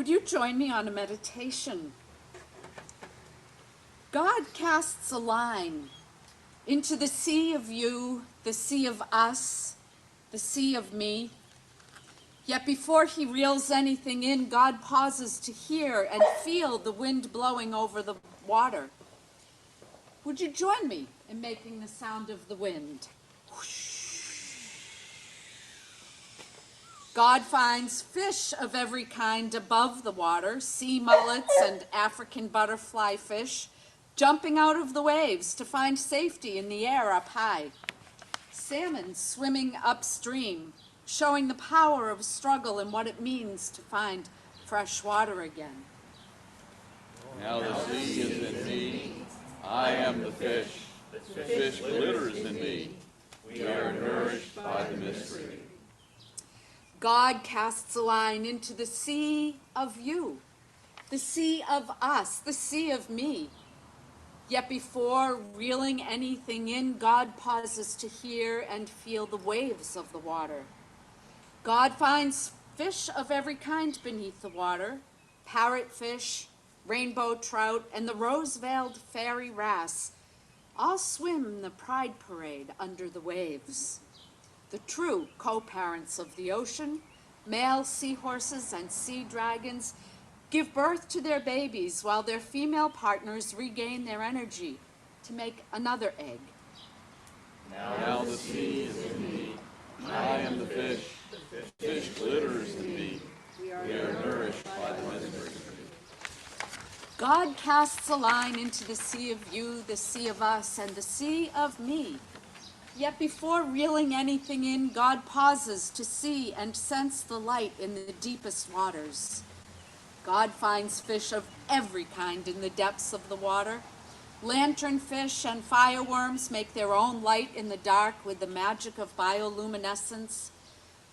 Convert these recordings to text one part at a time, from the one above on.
Would you join me on a meditation? God casts a line into the sea of you, the sea of us, the sea of me. Yet before he reels anything in, God pauses to hear and feel the wind blowing over the water. Would you join me in making the sound of the wind? God finds fish of every kind above the water, sea mullets and African butterfly fish, jumping out of the waves to find safety in the air up high. Salmon swimming upstream, showing the power of struggle and what it means to find fresh water again. Now the sea is in me, I am the fish. The fish glitters in me. We are nourished by the mystery. God casts a line into the sea of you, the sea of us, the sea of me. Yet before reeling anything in, God pauses to hear and feel the waves of the water. God finds fish of every kind beneath the water, parrotfish, rainbow trout, and the rose-veiled fairy wrasse all swim in the pride parade under the waves. The true co-parents of the ocean, male seahorses and sea dragons, give birth to their babies while their female partners regain their energy to make another egg. Now the sea is in me, I am the fish. The fish glitters in me. We are nourished by the mystery. God casts a line into the sea of you, the sea of us, and the sea of me. Yet before reeling anything in, God pauses to see and sense the light in the deepest waters. God finds fish of every kind in the depths of the water. Lanternfish and fireworms make their own light in the dark with the magic of bioluminescence,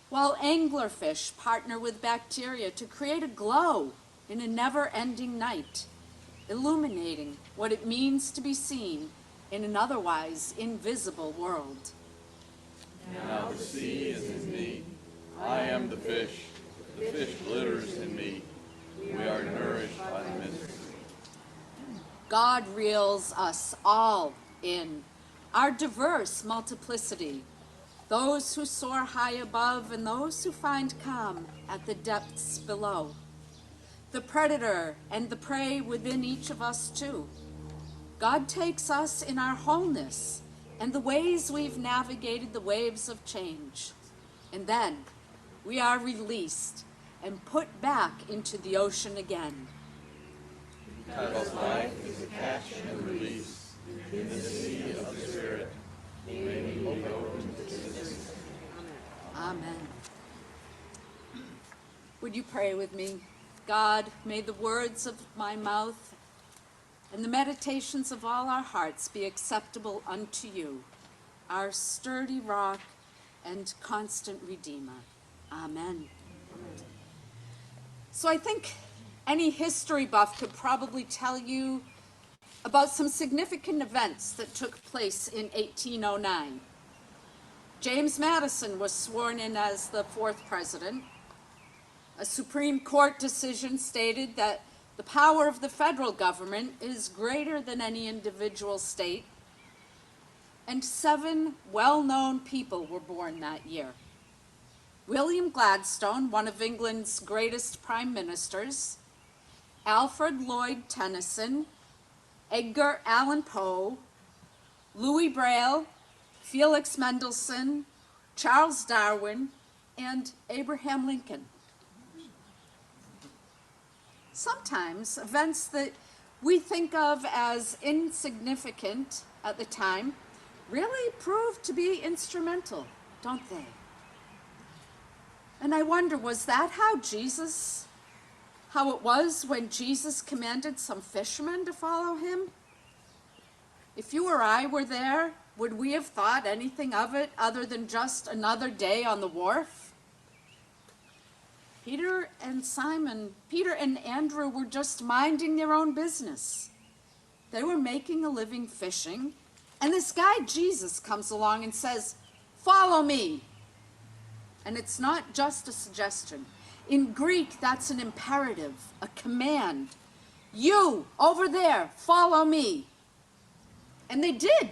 while anglerfish partner with bacteria to create a glow in a never-ending night, illuminating what it means to be seen in an otherwise invisible world. Now the sea is in me, I am the fish. The fish glitters in me. We are nourished by the mystery. God reels us all in, our diverse multiplicity, those who soar high above and those who find calm at the depths below, the predator and the prey within each of us too. God takes us in our wholeness and the ways we've navigated the waves of change, and then we are released and put back into the ocean again. Because life is a catch and release in the sea of the Spirit. May we be open to this. Amen. Would you pray with me? God, may the words of my mouth and the meditations of all our hearts be acceptable unto you, our sturdy rock and constant Redeemer. Amen. So I think any history buff could probably tell you about some significant events that took place in 1809. James Madison was sworn in as the fourth president. A Supreme Court decision stated that the power of the federal government is greater than any individual state. And 7 well-known people were born that year. William Gladstone, one of England's greatest prime ministers, Alfred Lloyd Tennyson, Edgar Allan Poe, Louis Braille, Felix Mendelssohn, Charles Darwin, and Abraham Lincoln. Sometimes events that we think of as insignificant at the time really prove to be instrumental, don't they? And I wonder, was that how it was when Jesus commanded some fishermen to follow him? If you or I were there, would we have thought anything of it other than just another day on the wharf? Peter and Andrew were just minding their own business. They were making a living fishing, and this guy Jesus comes along and says, "Follow me." And it's not just a suggestion. In Greek, that's an imperative, a command. You, over there, follow me. And they did,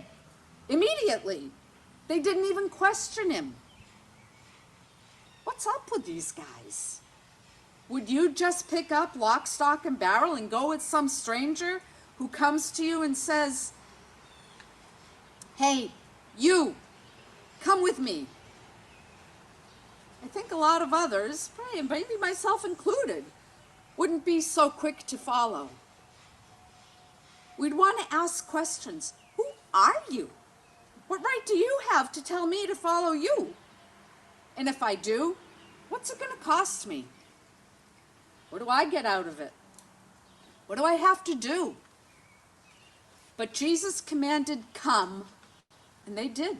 immediately. They didn't even question him. What's up with these guys? Would you just pick up lock, stock, and barrel and go with some stranger who comes to you and says, hey, you, come with me? I think a lot of others, maybe myself included, wouldn't be so quick to follow. We'd want to ask questions. Who are you? What right do you have to tell me to follow you? And if I do, what's it going to cost me? What do I get out of it? What do I have to do? But Jesus commanded, come, and they did.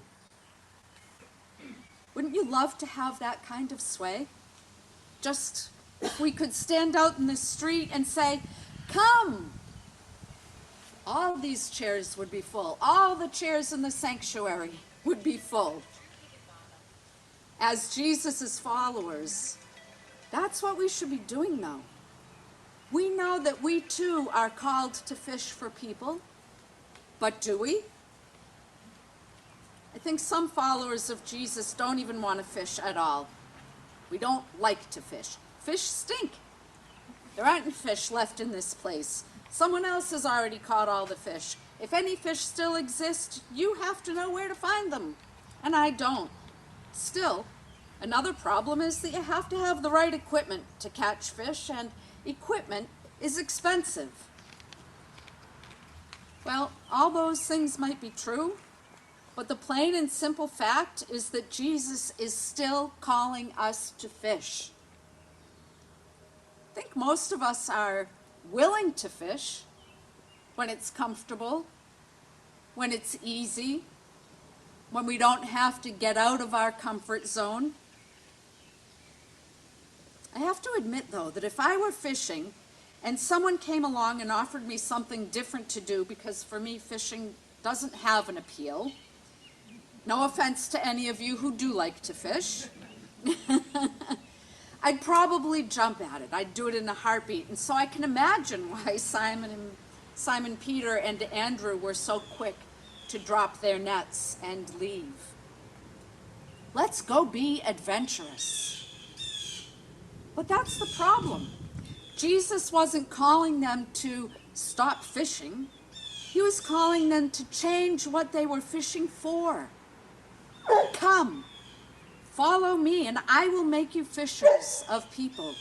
Wouldn't you love to have that kind of sway? Just if we could stand out in the street and say, come. All these chairs would be full. All the chairs in the sanctuary would be full. As Jesus' followers, that's what we should be doing though. We know that we too are called to fish for people, but do we? I think some followers of Jesus don't even want to fish at all. We don't like to fish. Fish stink. There aren't fish left in this place. Someone else has already caught all the fish. If any fish still exist, you have to know where to find them. And I don't. Still, another problem is that you have to have the right equipment to catch fish, and equipment is expensive. Well, all those things might be true, but the plain and simple fact is that Jesus is still calling us to fish. I think most of us are willing to fish when it's comfortable, when it's easy, when we don't have to get out of our comfort zone. I have to admit, though, that if I were fishing and someone came along and offered me something different to do, because for me fishing doesn't have an appeal, no offense to any of you who do like to fish, I'd probably jump at it. I'd do it in a heartbeat. And so I can imagine why Simon Peter and Andrew were so quick to drop their nets and leave. Let's go be adventurous. But that's the problem. Jesus wasn't calling them to stop fishing. He was calling them to change what they were fishing for. Come, follow me, and I will make you fishers of people.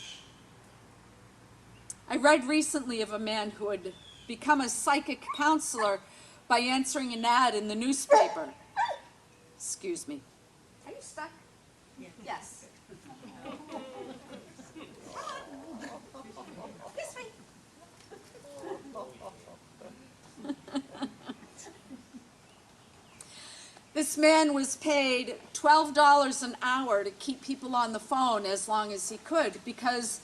I read recently of a man who had become a psychic counselor by answering an ad in the newspaper. Excuse me. Are you stuck? Yeah. Yes. This way. This man was paid $12 an hour to keep people on the phone as long as he could, because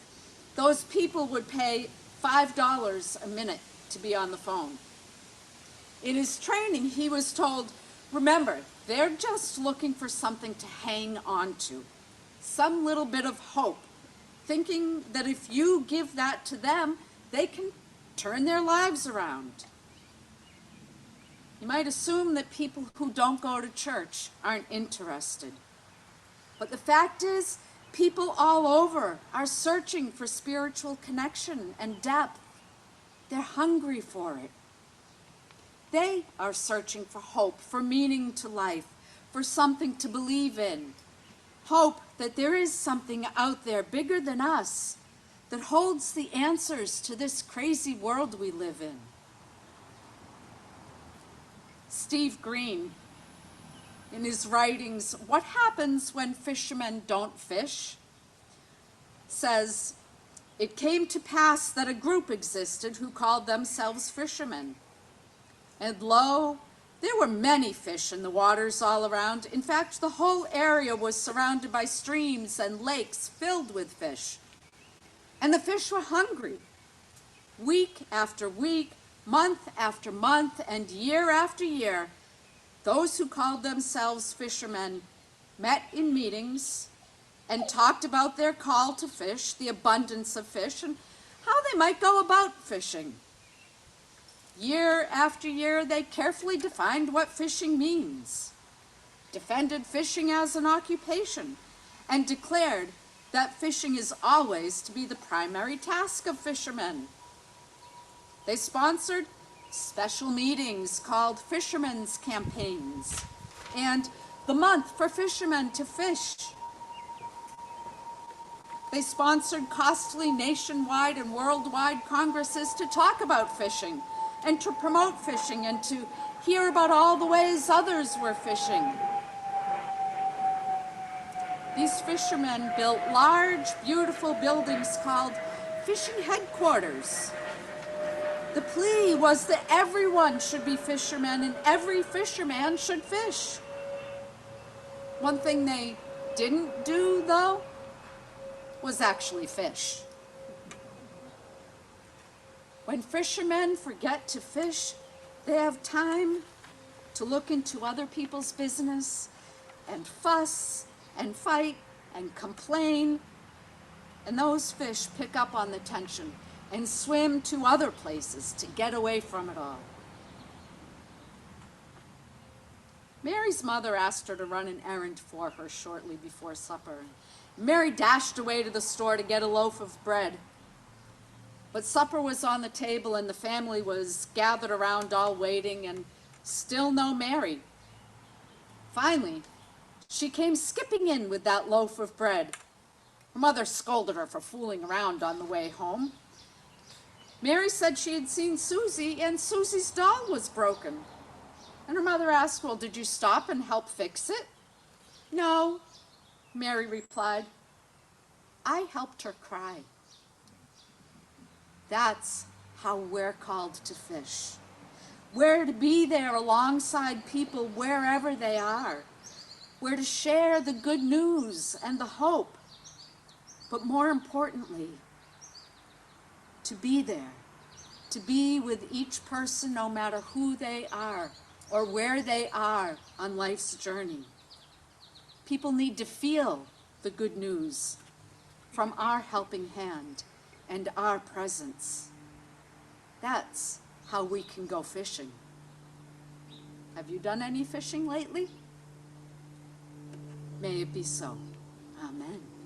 those people would pay $5 a minute to be on the phone. In his training, he was told, remember, they're just looking for something to hang on to, some little bit of hope, thinking that if you give that to them, they can turn their lives around. You might assume that people who don't go to church aren't interested. But the fact is, people all over are searching for spiritual connection and depth. They're hungry for it. They are searching for hope, for meaning to life, for something to believe in. Hope that there is something out there bigger than us that holds the answers to this crazy world we live in. Steve Green, in his writings, What Happens When Fishermen Don't Fish?, says, it came to pass that a group existed who called themselves fishermen. And lo, there were many fish in the waters all around. In fact, the whole area was surrounded by streams and lakes filled with fish. And the fish were hungry. Week after week, month after month, and year after year, those who called themselves fishermen met in meetings, and talked about their call to fish, the abundance of fish, and how they might go about fishing. Year after year, they carefully defined what fishing means, defended fishing as an occupation, and declared that fishing is always to be the primary task of fishermen. They sponsored special meetings called fishermen's campaigns and the month for fishermen to fish. They sponsored costly nationwide and worldwide congresses to talk about fishing and to promote fishing and to hear about all the ways others were fishing. These fishermen built large, beautiful buildings called fishing headquarters. The plea was that everyone should be fishermen and every fisherman should fish. One thing they didn't do, though, was actually fish. When fishermen forget to fish, they have time to look into other people's business and fuss and fight and complain, and those fish pick up on the tension and swim to other places to get away from it all. Mary's mother asked her to run an errand for her shortly before supper. Mary dashed away to the store to get a loaf of bread. But supper was on the table and the family was gathered around all waiting, and still no Mary. Finally, she came skipping in with that loaf of bread. Her mother scolded her for fooling around on the way home. Mary said she had seen Susie and Susie's doll was broken. And her mother asked, "Well, did you stop and help fix it?" "No," Mary replied. "I helped her cry." That's how we're called to fish. We're to be there alongside people wherever they are. We're to share the good news and the hope. But more importantly, to be there, to be with each person no matter who they are or where they are on life's journey. People need to feel the good news from our helping hand and our presence. That's how we can go fishing. Have you done any fishing lately? May it be so. Amen.